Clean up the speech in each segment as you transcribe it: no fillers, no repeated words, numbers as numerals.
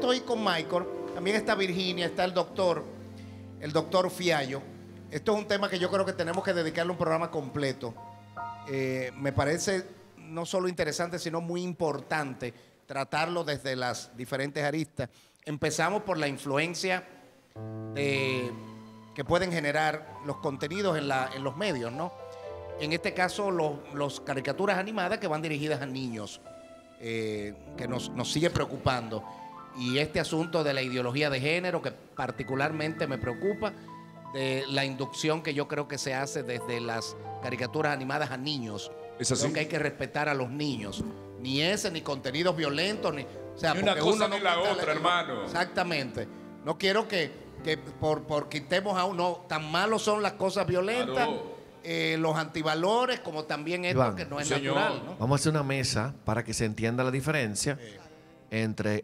estoy con Michael, también está Virginia, está el doctor Fiallo. Esto es un tema que yo creo que tenemos que dedicarle un programa completo. Me parece no solo interesante, sino muy importante tratarlo desde las diferentes aristas. Empezamos por la influencia que pueden generar los contenidos en los medios, ¿no? En este caso, los caricaturas animadas que van dirigidas a niños, que nos sigue preocupando. Y este asunto de la ideología de género, que particularmente me preocupa, de la inducción que yo creo que se hace desde las caricaturas animadas a niños. ¿Es así? Creo que hay que respetar a los niños. Ni ese, ni contenidos violentos, ni... O sea, Ni una cosa uno ni la quita otra, hermano. Exactamente. No quiero que por quitemos a uno. Tan malos son las cosas violentas, Claro. Los antivalores, como también esto, Iván, que no es señor, natural, ¿no? Vamos a hacer una mesa para que se entienda la diferencia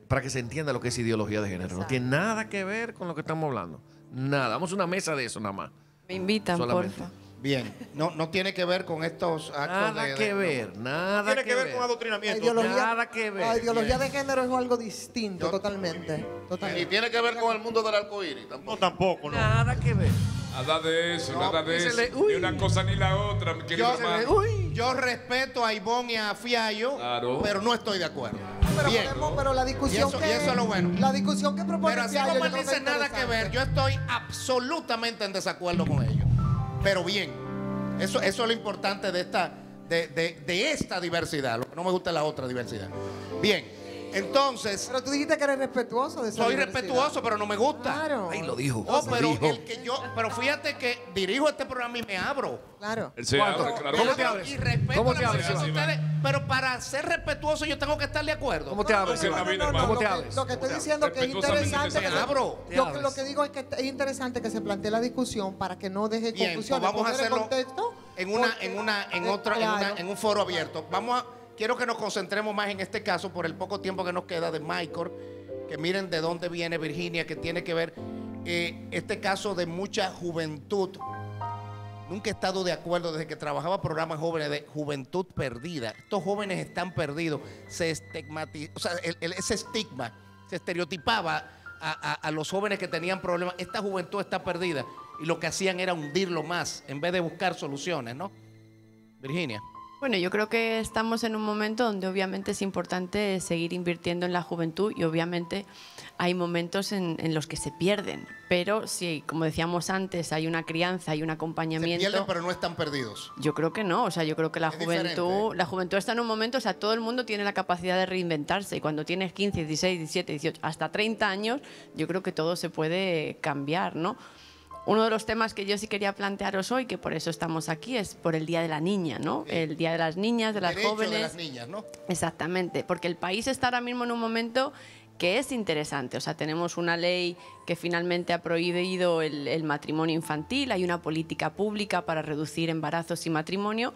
para que se entienda lo que es ideología de género. No tiene nada que ver con lo que estamos hablando. Nada. Vamos a una mesa de eso nada más. Me invitan, Solamente. porfa. Bien. No tiene que ver con estos actos Nada que ver, nada Tiene que ver con La adoctrinamiento. ideología, Nada que ver. la ideología de género es algo distinto, totalmente. Ni totalmente. tiene que ver con el mundo del arcoíris No, tampoco. tampoco, no. Nada que ver. Nada de eso, No, nada de eso. dísele, uy. Ni una cosa ni la otra, mi querido hermano. Yo respeto a Ivonne y a Fiallo, Claro. pero no estoy de acuerdo. Pero, Bien. pero la discusión Y eso es lo bueno. La discusión que propone Pero así Fiallo, como yo él creo que dice es nada que ver, interesante. yo estoy absolutamente en desacuerdo con ellos. Pero bien, eso es lo importante de esta diversidad. Lo que no me gusta es la otra diversidad. Bien, entonces, Pero tú dijiste que eres respetuoso de esa soy diversidad. respetuoso, pero no me gusta. Claro. Ahí lo dijo. Oh, lo pero dijo. pero fíjate que dirijo este programa y me abro. Claro. Él se abre, claro. ¿Cómo Me te abro abres? y respeto ¿Cómo la te abres, posición de Iván? ustedes, pero para ser respetuoso yo tengo que estar de acuerdo. ¿Cómo te abres, no, Iván? no, no, no, ¿Cómo lo te que- abres? Lo que estoy diciendo es que es Respetuosamente interesante. me que se- abro. Lo que digo es que es interesante que se plantee la discusión para que no deje Bien, confusión. pues vamos a hacerlo contexto. en un foro abierto. Quiero que nos concentremos más en este caso por el poco tiempo que nos queda de Michael, que miren de dónde viene Virginia, que tiene que ver este caso de mucha juventud. Nunca he estado de acuerdo desde que trabajaba programas jóvenes de juventud perdida. Estos jóvenes están perdidos. Se estigmatiza, o sea, ese estigma se estereotipaba a los jóvenes que tenían problemas. Esta juventud está perdida y lo que hacían era hundirlo más en vez de buscar soluciones, ¿no? Virginia. Bueno, yo creo que estamos en un momento donde obviamente es importante seguir invirtiendo en la juventud y obviamente hay momentos en los que se pierden. Pero si, como decíamos antes, hay una crianza, hay un Se acompañamiento... pierden, pero no están perdidos. Yo creo que no, o sea, yo creo que Es diferente. la juventud está en un momento, o sea, todo el mundo tiene la capacidad de reinventarse y cuando tienes 15, 16, 17, 18, hasta 30 años, yo creo que todo se puede cambiar, ¿no? Uno de los temas que yo sí quería plantearos hoy, que por eso estamos aquí, es por el Día de la Niña, ¿no? El Día de las Niñas, de las Derecho jóvenes. de las niñas, ¿no? Exactamente, porque el país está ahora mismo en un momento que es interesante. O sea, tenemos una ley que finalmente ha prohibido el matrimonio infantil, hay una política pública para reducir embarazos y matrimonio,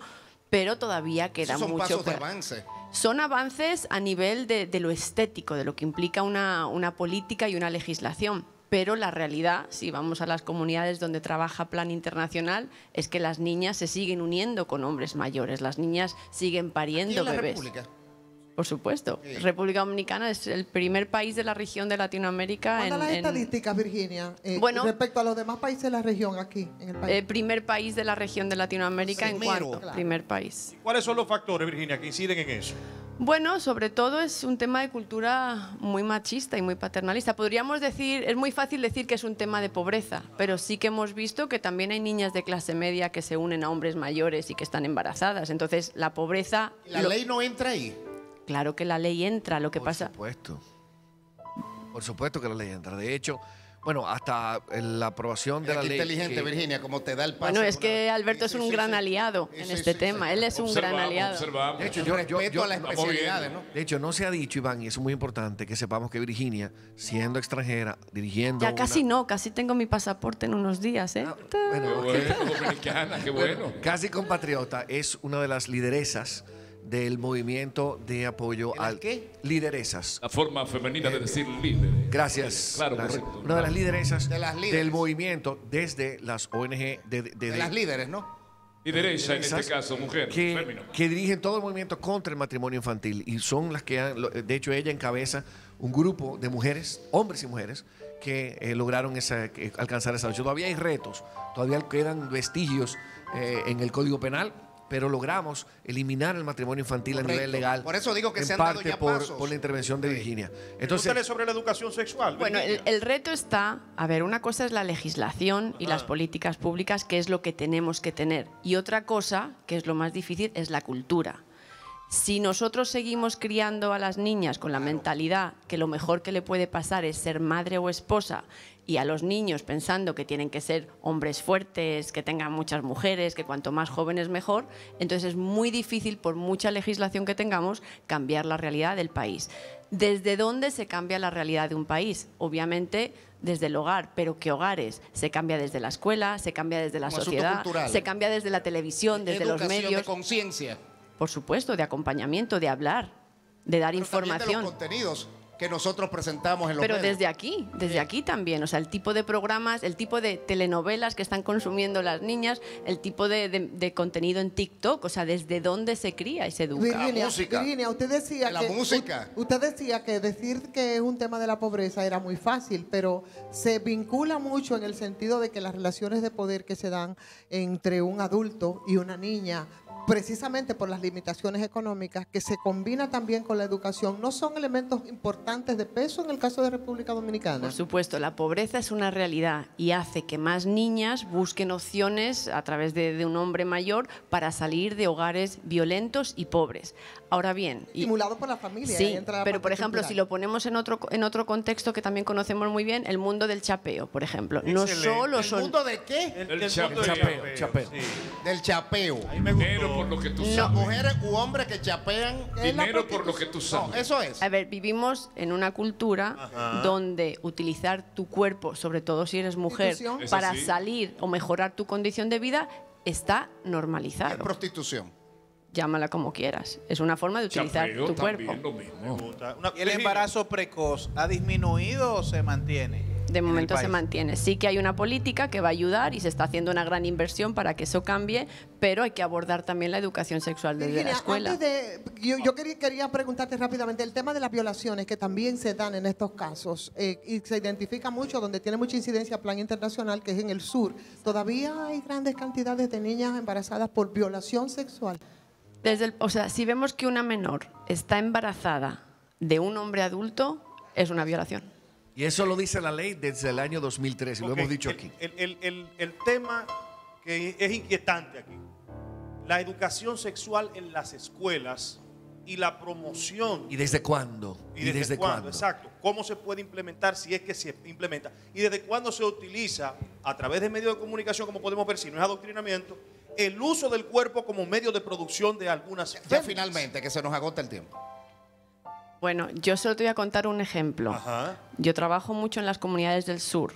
pero todavía queda Esos son mucho pasos de por- avance. Son avances a nivel de lo estético, de lo que implica una política y una legislación. Pero la realidad, si vamos a las comunidades donde trabaja Plan Internacional, es que las niñas se siguen uniendo con hombres mayores. Las niñas siguen Aquí pariendo en la bebés. República. Por supuesto. Sí. República Dominicana es el primer país de la región de Latinoamérica Manda las estadísticas, Virginia, Bueno. respecto a los demás países de la región aquí en el país. primer país de la región de Latinoamérica en Primero. cuanto Claro. primer país. ¿Cuáles son los factores, Virginia, que inciden en eso? Bueno, sobre todo es un tema de cultura muy machista y muy paternalista. Podríamos decir, es muy fácil decir que es un tema de pobreza, pero sí que hemos visto que también hay niñas de clase media que se unen a hombres mayores y que están embarazadas. Entonces, la pobreza... La ley no entra ahí. Claro que la ley entra, lo que Por pasa... supuesto. Por supuesto que la ley entra. De hecho, bueno, hasta la aprobación de Mira la qué ley. inteligente, que- Virginia, como te da el paso. Bueno, es con que una- Alberto es Sí, un sí, gran sí. aliado Sí, en sí, este sí, tema. sí. Él es un gran aliado. Observamos. De hecho, El yo- respeto a las Vamos especialidades, viendo. ¿no? De hecho, no se ha dicho, Iván, y eso es muy importante, que sepamos que Virginia, siendo extranjera, dirigiendo. Ya casi una- no, casi tengo mi pasaporte en unos días, ¿eh? Qué Bueno, bueno, dominicana, qué bueno. casi compatriota, es una de las lideresas del movimiento de apoyo ¿De las al. qué? Lideresas. La forma femenina de decir líder. Gracias. Claro, gracias. correcto. Una de las lideresas De las líderes. del movimiento desde las ONG De las líderes, ¿no? Y derecha, en esas este caso, mujer. Término. que dirigen todo el movimiento contra el matrimonio infantil y son las que de hecho ella encabeza un grupo de mujeres, hombres y mujeres, que lograron alcanzar esa lucha. Todavía hay retos, todavía quedan vestigios en el Código Penal, pero logramos eliminar el matrimonio infantil a nivel legal. Por eso digo que en se han dado parte ya pasos. por la intervención de Virginia. Entonces, Pregúntale sobre la educación sexual. Bueno, Virginia. el reto está, a ver, una cosa es la legislación y las políticas públicas, que es lo que tenemos que tener. Y otra cosa, que es lo más difícil, es la cultura. Si nosotros seguimos criando a las niñas con la mentalidad que lo mejor que le puede pasar es ser madre o esposa, y a los niños pensando que tienen que ser hombres fuertes, que tengan muchas mujeres, que cuanto más jóvenes mejor, entonces es muy difícil, por mucha legislación que tengamos, cambiar la realidad del país. ¿Desde dónde se cambia la realidad de un país? Obviamente desde el hogar, pero ¿qué hogares? Se cambia desde la escuela, se cambia desde la Como asunto sociedad, cultural. se cambia desde la televisión, desde los Educación, medios. de conciencia. Por supuesto, de acompañamiento, de hablar, de dar Pero también información. de los contenidos que nosotros presentamos en los Pero medios. desde aquí también, o sea, el tipo de programas, el tipo de telenovelas que están consumiendo las niñas, el tipo de contenido en TikTok, o sea, desde dónde se cría y se educa. Virginia, usted decía La música. Usted decía que decir que es un tema de la pobreza era muy fácil, pero se vincula mucho en el sentido de que las relaciones de poder que se dan entre un adulto y una niña, precisamente por las limitaciones económicas, que se combina también con la educación, ¿no son elementos importantes de peso en el caso de República Dominicana? Por supuesto, la pobreza es una realidad y hace que más niñas busquen opciones a través de un hombre mayor para salir de hogares violentos y pobres. Ahora bien, Estimulado por la familia. sí, ahí entra la pero parte por ejemplo, cultural. si lo ponemos en otro contexto que también conocemos muy bien, el mundo del chapeo, por ejemplo. No Excelente. solo ¿El son... mundo de qué? El El mundo del chapeo. sí. Del chapeo. Ahí me gustó. Dinero por lo que tú No. sabes. Mujeres u hombres que chapean. Es la Dinero por lo que tú No, sabes. eso es. A ver, vivimos en una cultura donde utilizar tu cuerpo, sobre todo si eres mujer, Prostitución. Eso para sí. salir o mejorar tu condición de vida, está Es normalizado. prostitución. Llámala como quieras. Es una forma de utilizar Chapeo tu también cuerpo. lo mismo. Una- ¿Y el embarazo precoz ha disminuido o se mantiene? De en el momento se país? mantiene. Sí que hay una política que va a ayudar y se está haciendo una gran inversión para que eso cambie, pero hay que abordar también la educación sexual desde Virginia, la escuela. antes yo quería preguntarte rápidamente el tema de las violaciones que también se dan en estos casos y se identifica mucho donde tiene mucha incidencia a plan internacional, que es en el sur. Todavía hay grandes cantidades de niñas embarazadas por violación sexual. O sea, si vemos que una menor está embarazada de un hombre adulto, es una violación. y eso lo dice la ley desde el año 2003, y lo Ok, hemos dicho aquí. El tema que es inquietante aquí, la educación sexual en las escuelas y la promoción. ¿Y desde cuándo? ¿Y desde cuándo? Exacto. ¿Cómo se puede implementar si es que se implementa? ¿Y desde cuándo se utiliza a través de medios de comunicación, como podemos ver, si no es adoctrinamiento, el uso del cuerpo como medio de producción de algunas Ya féminas? finalmente, que se nos agota el tiempo. Bueno, yo solo te voy a contar un ejemplo. Ajá. Yo trabajo mucho en las comunidades del sur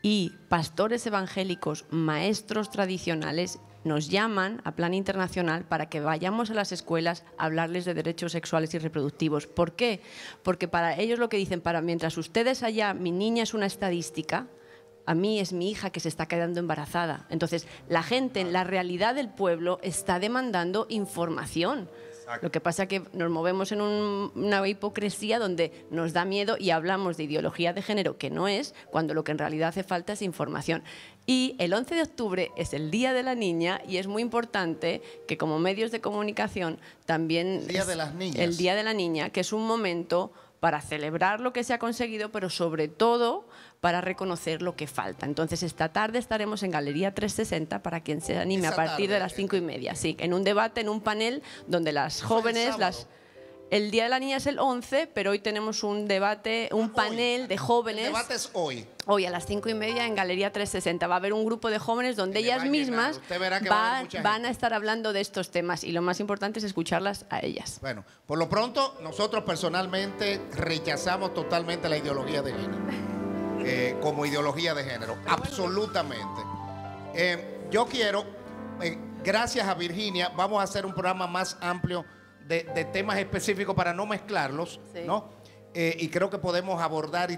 y pastores evangélicos, maestros tradicionales, nos llaman a plan internacional para que vayamos a las escuelas a hablarles de derechos sexuales y reproductivos. ¿Por qué? Porque para ellos lo que dicen, mientras ustedes allá, mi niña es una estadística, a mí es mi hija que se está quedando embarazada. Entonces, la gente en la realidad del pueblo está demandando información. Lo que pasa es que nos movemos en una hipocresía donde nos da miedo y hablamos de ideología de género, que no es, cuando lo que en realidad hace falta es información. Y el 11 de octubre es el Día de la Niña y es muy importante que como medios de comunicación también... Día de las Niñas. El Día de la Niña, que es un momento para celebrar lo que se ha conseguido, pero sobre todo para reconocer lo que falta. Entonces, esta tarde estaremos en Galería 360 para quien se anime Esa a partir tarde, de las 5:30. Sí, en un debate, en un panel donde las jóvenes, sábado. el Día de la Niña es el 11, pero hoy tenemos un debate, un panel de El jóvenes. debate es hoy. Hoy a las 5:30 en Galería 360 va a haber un grupo de jóvenes donde Y le va ellas a llenar. mismas Usted verá que va a haber mucha van gente. a estar hablando de estos temas y lo más importante es escucharlas a ellas. Bueno, por lo pronto, nosotros personalmente rechazamos totalmente la ideología de género. Como ideología de género. Absolutamente. Yo quiero, gracias a Virginia, vamos a hacer un programa más amplio de temas específicos para no mezclarlos, Sí. ¿no? Y creo que podemos abordar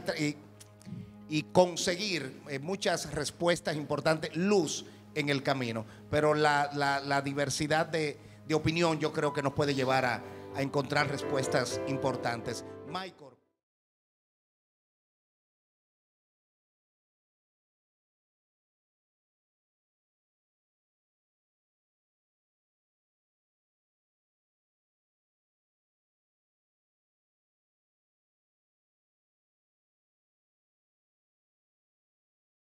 y conseguir muchas respuestas importantes, luz en el camino. Pero la diversidad de opinión yo creo que nos puede llevar a encontrar respuestas importantes. Michael.